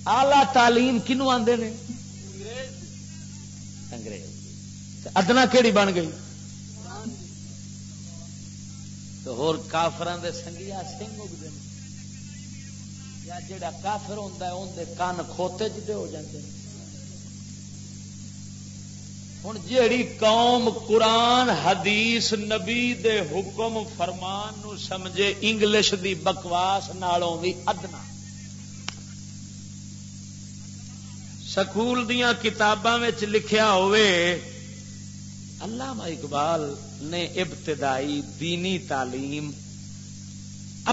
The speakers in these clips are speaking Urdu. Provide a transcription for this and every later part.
آلہ تعلیم کنوں آندے نے؟ انگریز. ادنا کیڑی بن گئی؟ تو ہور کافراں دے سنگیا سنگ اگدے نے یا جڑا کافر ہوندا ہے اون دے کان کھوتے جدے ہو جاندے نے. ہن جیڑی قوم قرآن حدیث نبی دے حکم فرمان نو سمجھے انگلش دی بکواس نالوں بھی ادنا. سکول دیاں کتاباں وچ لکھیا ہوئے علامہ اقبال نے ابتدائی دینی تعلیم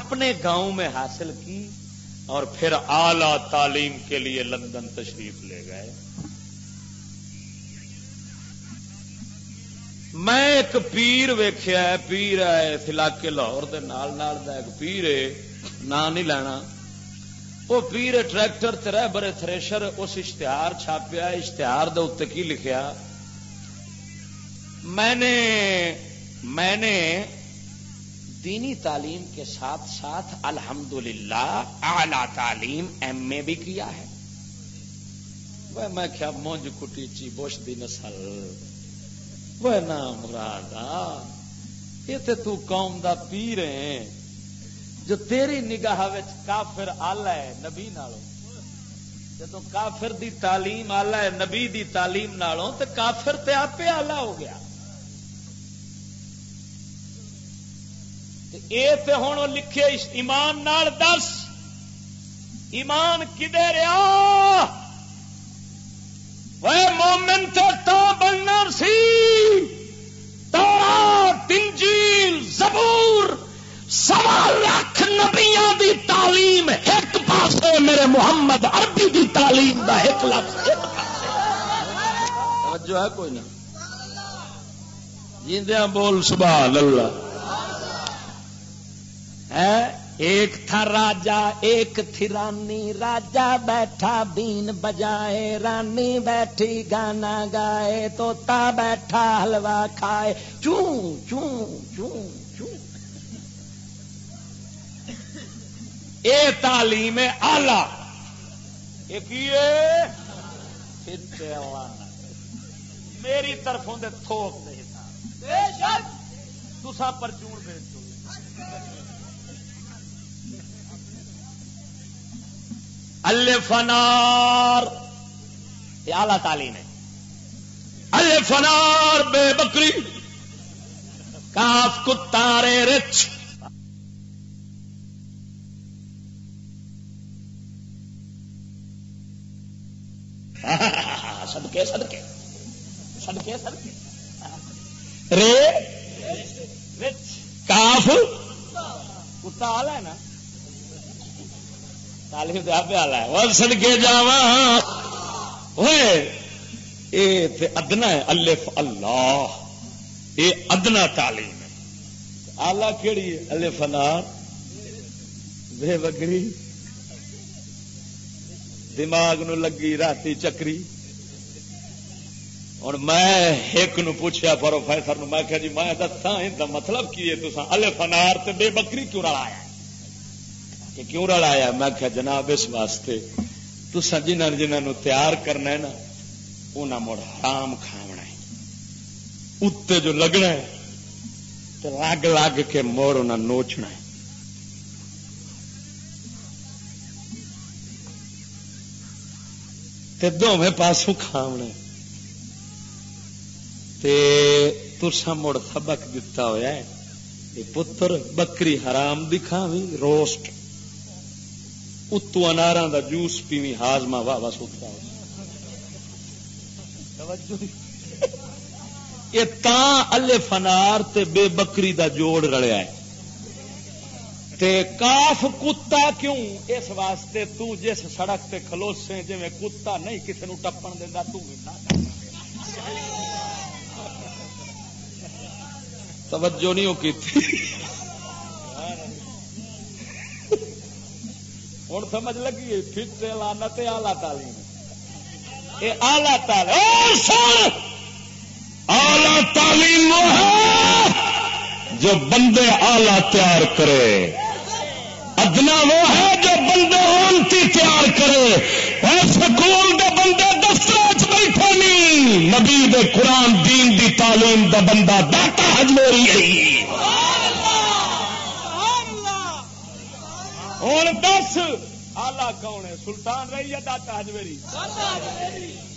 اپنے گاؤں میں حاصل کی اور پھر اعلی تعلیم کے لیے لندن تشریف لے گئے. میں ایک پیر ویکھیا ہے، پیر ہے علاقے لاہور دے نال نال دا ایک پیر ہے، نام نہیں لینا. وہ پیر ٹریکٹر تے رہبر تھریشر اس اشتہار چھاپیا. اشتہار دے اوتے کی لکھیا؟ میں نے دینی تعلیم کے ساتھ ساتھ الحمدللہ اعلی تعلیم ایم اے بھی کیا ہے. وہ میں کیا مونج کٹی چی بوش دی نسل وہ نام مرادا یہ تے تو قوم دا پیر ہے جو تیری نگاہ وچ کافر آلہ ہے نبی نالوں. جدو کافر دی تعلیم آلہ ہے نبی دی تعلیم نالوں تے کافر تے آپے آلہ ہو گیا. اے تے ہن لکھے ایمان نال دس ایمان کدے رہا؟ وہ مومن تے تا بننا سی تورات انجیل زبور 1.25 نبیاں دی تعلیم ایک پاسے میرے محمد عربی دی تعلیم دا ایک لفظ ایک پاسے. توجہ ہے کوئی نہ؟ جیندیاں بول سبحان اللہ. ایک تھا راجا ایک تھی رانی، راجا بیٹھا بین بجائے، رانی بیٹھی گانا گائے، طوطا بیٹھا حلوہ کھائے، چوں چوں چوں چوں. اے تعلیم آلہ میری طرفوں دے تھوک دے حساب تسا پرچون بھیج دو. الف نار یہ اعلی تعلیم ہے. الف نار بے بکری، کاف کتا رے رچ. صدقے صدقے صدقے صدقے رے رچ کاف کتا آلہ ہے نا تعلیم دیا پہ آلہ ہے. اور صدقے جاواں ہوئے اے تے ادنا ہے. الف اللہ یہ ادنا تعلیم ہے. آلہ کیڑی ہے؟ الف نار بے بکری دماغ نو لگی راتی چکری. اور میں ایک نو پوچھیا پروفیسر نو، میں کہا جی میں دسا ان مطلب کی ہے تساں الف نار تے بے بکری کیوں رلایا کہ کیوں رلایا؟ میں کہا جناب اس واسطے تساں جنہاں نو تیار کرنا ہے نا انہاں مڑ حرام کھاونا ہے، اتے جو لگنا ہے تو لگ لگ کے موڑ انہاں نوچنا ہے. تے دوویں پاسوں کھاونا ہے. تے تساں مڑ سبق دتا ہویا ہے کہ پتر بکری حرام دی کھاویں روسٹ، اتو اناراں دا جوس پیویں ہاضمہ واہ واہ سوکھتا ہو. یہ تاں الف انار تے بے بکری دا جوڑ رلیا ہے. تے کاف کتا کیوں؟ اس واسطے تو جس سڑک تے کھلوسے جویں کتا نہیں کسی نو ٹپن دیندا تو بھی نہ. توجہ نہیں ہو کی ہوں سمجھ لگی پھر لعنت اعلی تعلیم. یہ اعلی تعلیم اعلی تعلیم وہ ہے جو بندے اعلی تیار کرے، ادنا وہ ہے جو بندے اونتی تیار کرے. سکول دے بندے دفتر بیٹھے نہیں، نبی دے قرآن دین دی تعلیم دا بندہ داتا ہجویری ہے۔ ہوں دس آلہ کون ہے، سلطان رائی یا داتا ہجویری؟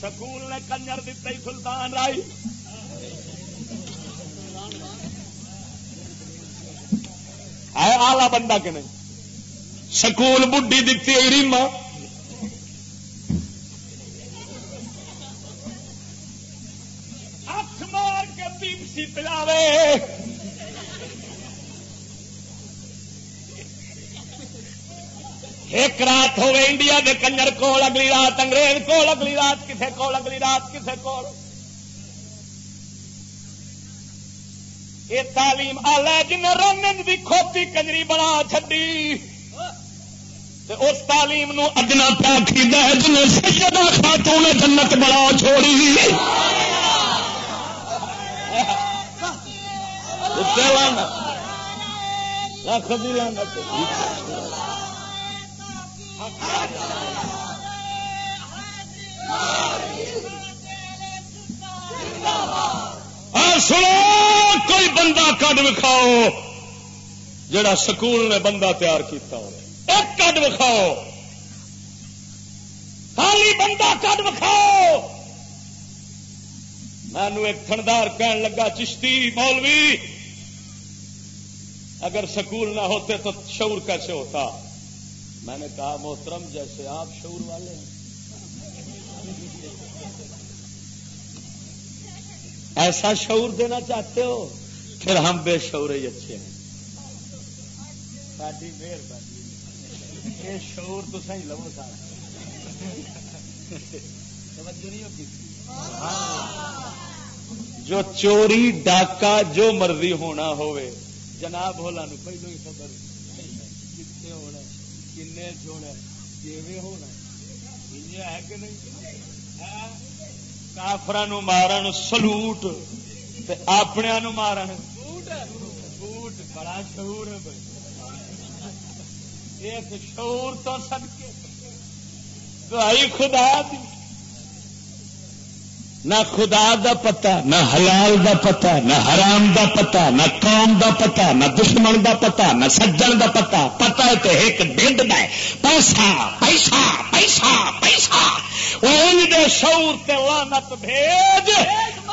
سکول نے کنجر دیتا ہی سلطان رائی۔ ہے آلہ بندہ کہ نہیں؟ سکول بڈھی دیتی ہے ریما، اکھ مار کے پیپسی پلاوے، ایک رات ہوئے انڈیا دے کنجر کول، اگلی رات انگریز کول، اگلی رات کسے کول، اگلی رات کسے کول۔ یہ تعلیم آلہ جن رنگ دی کھوتی کنجری بنا چھڈی، اس تعلیم نو ادنا پیا کھیدا ہے جنہیں سیدہ خاتون جنت بڑا چھوڑی۔ سنو کوئی بندہ کڈ وکھاؤ جڑا سکول نے بندہ تیار کیتا ہو، ایک کڈ وکھاؤ، خالی بندہ کڈ وکھاؤ۔ مینو ایک تھندار کہن لگا، چشتی مولوی اگر سکول نہ ہوتے تو شعور کیسے ہوتا؟ میں نے کہا محترم جیسے آپ شعور والے ہیں ایسا شعور دینا چاہتے ہو، پھر ہم بے شعور ہی اچھے ہیں۔ ساری مہربانی، یہ شعور تو صحیح لو سارا توجہ نہیں ہوتی۔ جو چوری ڈاکہ جو مرضی ہونا ہوئے، جناب ہولا نو پہلو ہی خبر کتنے ہونا، کنے چھوڑا، کیویں ہونا، ہے کہ نہیں؟ کافراں نو مارن سلوٹ تے اپنیاں نو مارن بوٹ، بڑا شعور ہے بھائی۔ ایک شعور تو صدقے دعائی خدا دی، نہ خدا دا پتہ، نہ حلال دا پتہ، نہ حرام دا پتہ، نہ قوم دا پتہ، نہ دشمن دا پتہ، نہ سجن دا پتہ، پتہ ہے تو ایک ڈنڈ دا ہے، پیسہ پیسہ پیسہ پیسہ۔ وہ دے شعور تے لعنت بھیج۔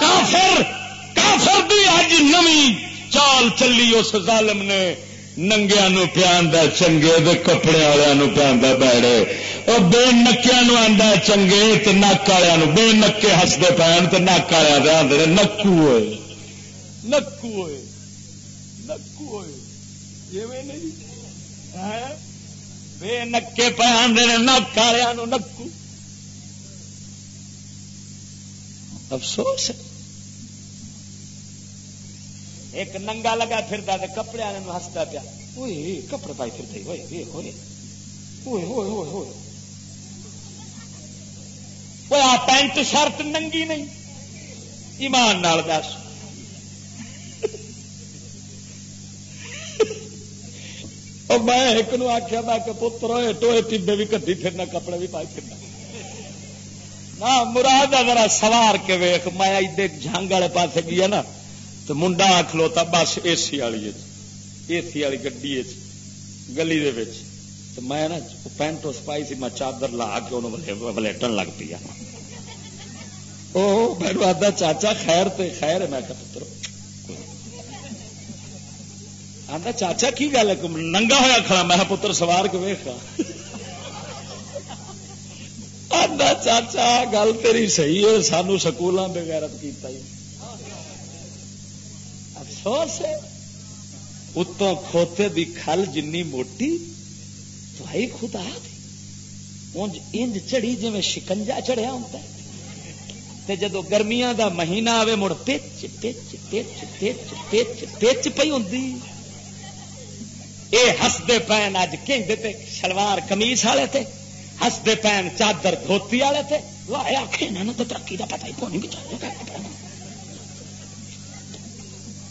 کافر کافر دی اج نویں چال چلی اس ظالم نے، ننگیا نو پیاندا چنگے دے کپڑے والے نو پیاندا بیڑے، اور بے نکیا نو آندا چنگے تے نک والے نو، بے نکے ہسدے پین تے نک والے آندے نکو ہوئے، نکو ہوئے، نکو ہوئے، ایویں نہیں ہے؟ بے نکے پہ آندے نک والے نو نکو۔ افسوس ہے ایک ننگا لگا پھرتا تے کپڑے والے ہستا پیا، اوئے کپڑے پائی پھرتے، ہوئے ہوئے ہوئے ہوئے ہوئے ہوئے ہوئے آ پینٹ شرٹ ننگی نہیں، ایمان نال دس۔ اور میں ایک نو آخیا میں کہ پتر ہوئے ٹوئے ٹبے بھی کدی پھرنا، کپڑے بھی پائی پھرنا، نہ مراد ذرا سوار کے ویخ۔ میں ادے جنگ والے پاس گیا نا تو منڈا کھلوتا بس اے سی والی، اے سی والی گڈی گلی دے میں نا پینٹ اس پائی سی، میں چادر لا کے انہوں ولیٹن لگ پیا۔ وہ میرے آدھا چاچا خیر تے خیر ہے، میں کہ پتر آدھا چاچا کی گل ہے ننگا ہوا کھڑا، میں پتر سوار کے ویخ آدھا چاچا گل تیری صحیح ہے، سانو سکولوں بغیرت کیتا ہی افسوس ہے۔ اتوں کھوتے دی کھل جنی موٹی تو ہے خدا دی، اونج انج چڑھی جی شکنجا چڑھیا ہوتا ہے، تے جدو گرمیاں دا مہینہ آوے مڑ pitch pitch pitch pitch pitch pitch پئی ہوندی۔ اے ہسدے پین اج کہندے تے شلوار قمیص والے تے، ہسدے پین چادر دھوتی والے تھے، لایا کھینا تو ترقی کا پتا ہی کون بچا۔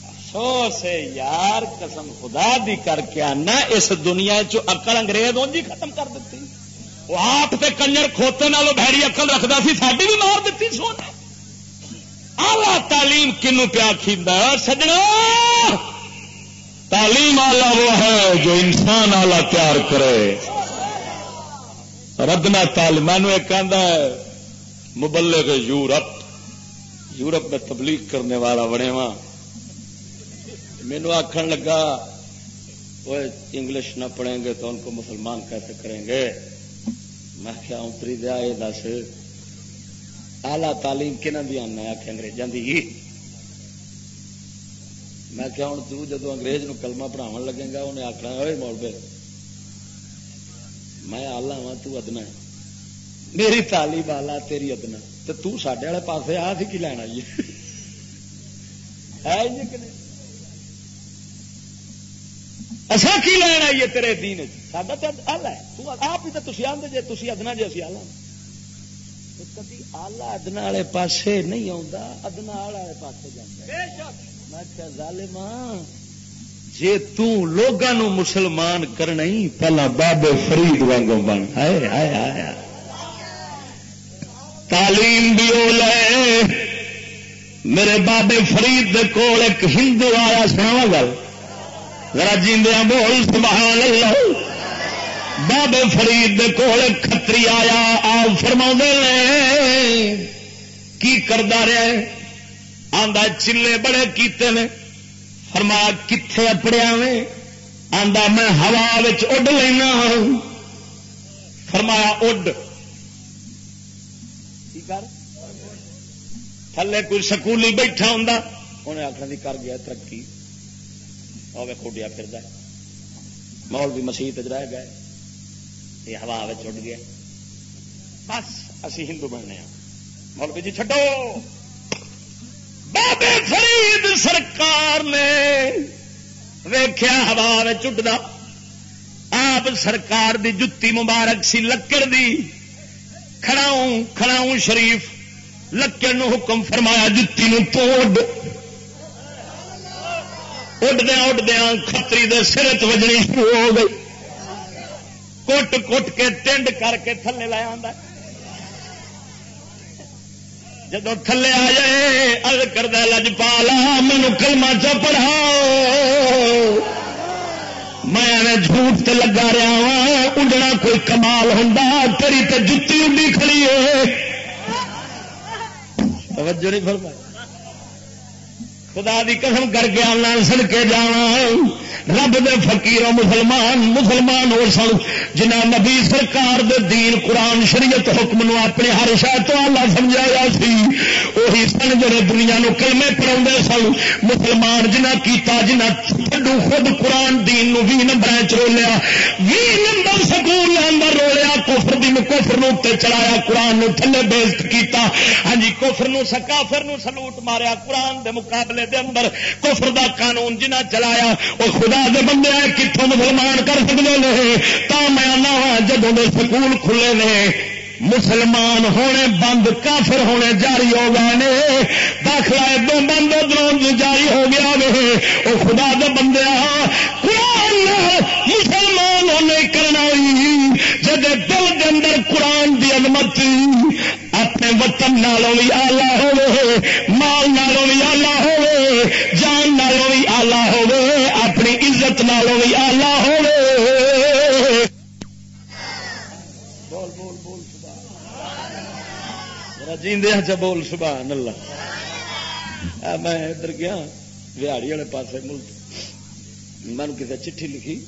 افسوس ہے یار، قسم خدا دی کر کے آنا اس دنیا چ عقل انگریز اونج ہی ختم کر دیتی، وہ آپ تے کنجر کھوتے نالوں بھڑی عقل رکھتا سی، ساری بھی مار دیتی سونا. اعلی تعلیم کنوں پیا کھیندا ہے سجنا؟ تعلیم اعلی وہ ہے جو انسان اعلی تیار کرے. ردنا تعلیم مینو ایک آدھا ہے مبلغ یورپ میں تبلیغ کرنے والا بنے وا، مینو آخر لگا وہ انگلش نہ پڑھیں گے تو ان کو مسلمان کیسے کریں گے؟ میں کیا اتری دیا یہ دس اعلی تعلیم کنہ دی آنا آخ انگریزوں کی. میں کیا ہوں تو جدو انگریز نو کلمہ پڑھاو لگے گا انہیں آخنا ہوئے مولوی میں آلہ وا تو ادنا ہے، میری تعلیم آلہ تیری ادنا، تو ساڈے والے پاسے آ سی کی لینا جی ہے کہ نہیں؟ اصا کی لینا آئیے تیرے دین ساڈا تو آلہ ہے، تو آپ ہی تو تھی آدھے جی تھی ادنا جی اسی آلہ کدی آلہ ادنا والے پاسے نہیں آتا، ادنا والے پاسے جاتا. میں کیا ظالماں جے لوگوں مسلمان کرنا ہی پہلا بابے فرید وانگو بن. ہائے ہائے ہائے تعلیم بھی ہو لے. میرے بابے فرید دے کول ایک ہندو آیا سناواں گل ذرا جیندیاں بول سبحان اللہ. بابے فرید دے کول ایک کھتری آیا، آپ فرماندے نے کی کردا رہا؟ آندا چلے بڑے کیتے نے. فرمایا کتھے اپڑیا میں؟ آندا میں ہوا وچ اڈ لینا. فرمایا اڈ کی کر تھلے کوئی سکولی بیٹھا ہوں انہیں آخر نہیں کر گیا ترقی اور کھوڈیا پھر مولوی مسیت رہ گئے یہ ہوا اڈ گیا بس اسی ہندو بننے ہیں. مولوی جی چھڈو. بابے فرید سرکار نے ویخیا ہوا چڈتا، آپ سرکار دی جتی مبارک سی لکڑ دی کھڑاؤں شریف لکڑ نو حکم فرمایا جتی نو توڑ. اڈدیا کھتری دے سرت وجنی شروع ہو گئی. کٹ کٹ کے ٹنڈ کر کے تھلے لایا آندا. جدو تھلے آ جائے ارد کردہ لجپالا مینو کلمہ چ پڑھاؤ. میں جھوٹ تے لگا رہا وا اڈنا کوئی کمال ہوں تیری تے جتی اڈی کھڑی ہے. توجہ نہیں فرمائی. خدا دی قسم کر کے آنا سڑ کے جانا رب دے فقیروں مسلمان ہو سن جنہ نبی سرکار دے دین قرآن شریعت حکم نو اپنے ہر شہ تو اللہ سمجھایا سی وہی سن جڑے دنیا نو کلمے پڑھاؤندے سن. مسلمان جنہ کیتا جنہ چھڈو خود قرآن دین نو 20 نمبر رولیا 20 نمبر سکول اندر رولیا کفر نو تے چڑھایا قرآن نو تھلے بیزت کیتا. ہاں جی کفر نو کافر نو سلوٹ ماریا قرآن دے مقابلے دے اندر کفر دا قانون جنہ چلایا وہ خدا دے بندے کتوں مسلمان کر سکتے ہیں. تا میں آنا جدوں دے سکول کھلے نے مسلمان ہونے بند کافر ہونے جاری ہو گئے نے. داخلہ دو بند ادھر جاری ہو گیا وے. وہ خدا دے بندے قرآن مسلمان ہونے کرنا جب دل کے اندر قرآن دی عظمت اپنے وطن نالوں بھی آلہ ہوے مال نالوں بھی آلہ ہوے جان نالوں بھی آلہ ہوے اپنی عزت نالوں بھی آلہ ہوے. بول بول بول جیندے چ بول سبحان اللہ. میں ادھر گیا بہاڑی والے پاسے ملک میں کسی چٹھی لکھی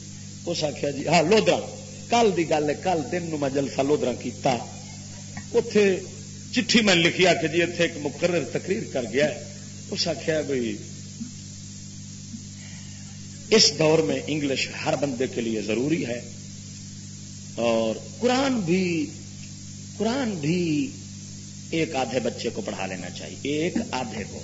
اس آخیا جی ہاں لودرا کل دی گل ہے کل دن میں جلسہ لودرا کیتا اتے چٹھی میں لکھی آ کہ جی اتنے ایک مقرر تقریر کر گیا ہے. اس آخیا بھائی اس دور میں انگلش ہر بندے کے لیے ضروری ہے اور قرآن بھی ایک آدھے بچے کو پڑھا لینا چاہیے ایک آدھے کو.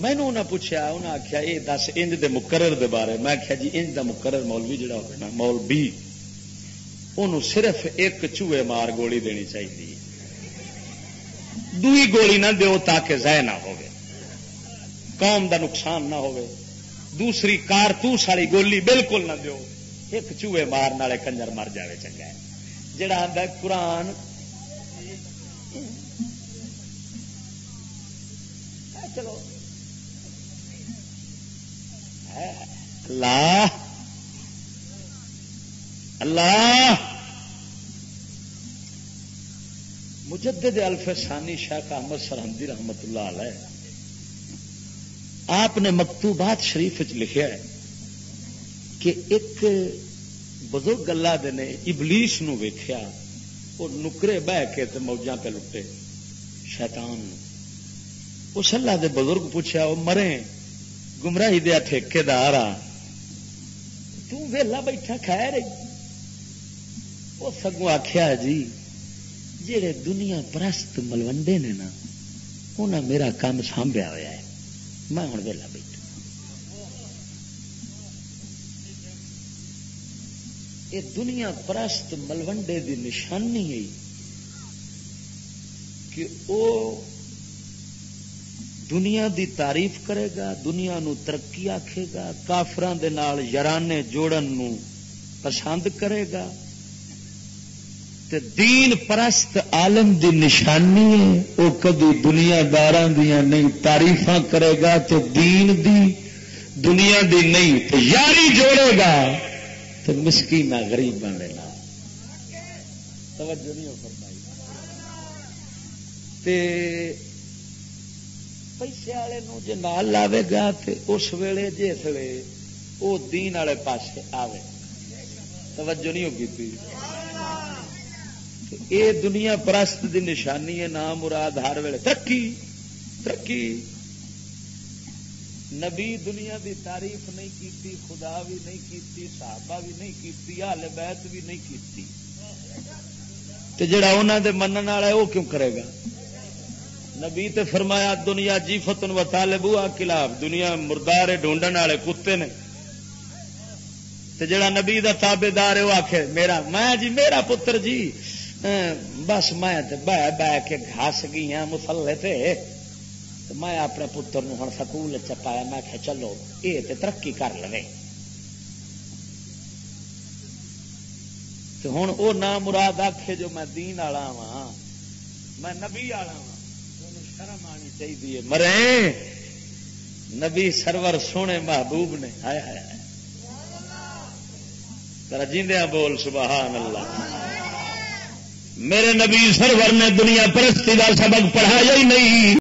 میں نے انہیں پوچھا انہیں آخیا یہ دس انج دے مقرر دے بارے. میں آخیا جی انج دا مقرر مولوی جڑا ہوگا نا مولوی انہوں صرف ایک چوہے مار گولی دینی چاہیے دوئی گولی نہ دیو تاکہ ضائع نہ ہوگے قوم دا نقصان نہ ہوگے. دوسری کارتوس والی گولی بالکل نہ دیو ایک چوہے مارن والے کنجر مر جائے چنگا ہے. جڑا آندا قرآن چلو اللہ اللہ مجدد الف ثانی شیخ احمد سرہندی رحمت اللہ علیہ آپ نے مکتوبات شریف لکھا ہے کہ ایک بزرگ اللہ دے نے ابلیس نو ویکھیا وہ نکرے بہ کے تے موجاں پہ لٹے شیطان نو. اس اللہ دے بزرگ پوچھا وہ مرے گمراہی دیا ٹھیکیدار آ تو ویلا بیٹھا کھائے رہی. وہ سگوں آخیا جی جڑے دنیا پرست ملوڈے نے نا انہاں میرا کام سانبھیا ہوا ہے میں ہوں ویلا بیٹھا. یہ دنیا پرست ملوڈے دی نشانی ہے کہ وہ دنیا دی تعریف کرے گا, دنیا نو ترقی آکھے گا, کافراں دے نال یارانے جوڑن نو پسند کرے گا. تے دین پرست عالم دی نشانی ہے وہ کدی دنیا داراں دیاں نہیں تعریفاں کرے گا تے دین دی دنیا دی نہیں تے یاری جوڑے گا تے مسکین غریب بنے گا. توجہ نہیں ہو فرمائی. تے پیسے والے جے نال لاوے گا تے اس ویلے جس ویلے وہ دین والے پاسے آوے. توجہ نہیں ہوگی تھی. یہ دنیا پرست دی نشانی ہے. نام مراد ہر ویلے ترقی ترقی. نبی دنیا دی تعریف نہیں کیتی, خدا بھی نہیں کیتی, صحابہ بھی نہیں کیتی, اہل بیت بھی نہیں کیتی. تے جڑا انہاں دے منن والا ہے وہ کیوں کرے گا؟ نبی تے فرمایا دنیا جیفتن و طالبوہا کلاب, دنیا مردار ڈھونڈن والے کتے نے. تے جڑا نبی دا تابعدار ہے وہ آکھے میرا میں جی میرا پتر جی بس میں بہ بہ کے گھس گئی ہاں مسلے تے میں اپنے پتر نو ہن سکول چپایا. میں کہ چلو یہ تے ترقی کر لے. تے ہن او نا مراد آکھے جو میں دین والا ہاں میں نبی والا ہاں شرم آنی چاہیے. مرے نبی سرور سونے محبوب نے ہائے ہائے ذرا جیندیاں بول سبحان اللہ. میرے نبی سرور نے دنیا پرستی کا سبق پڑھایا ہی نہیں.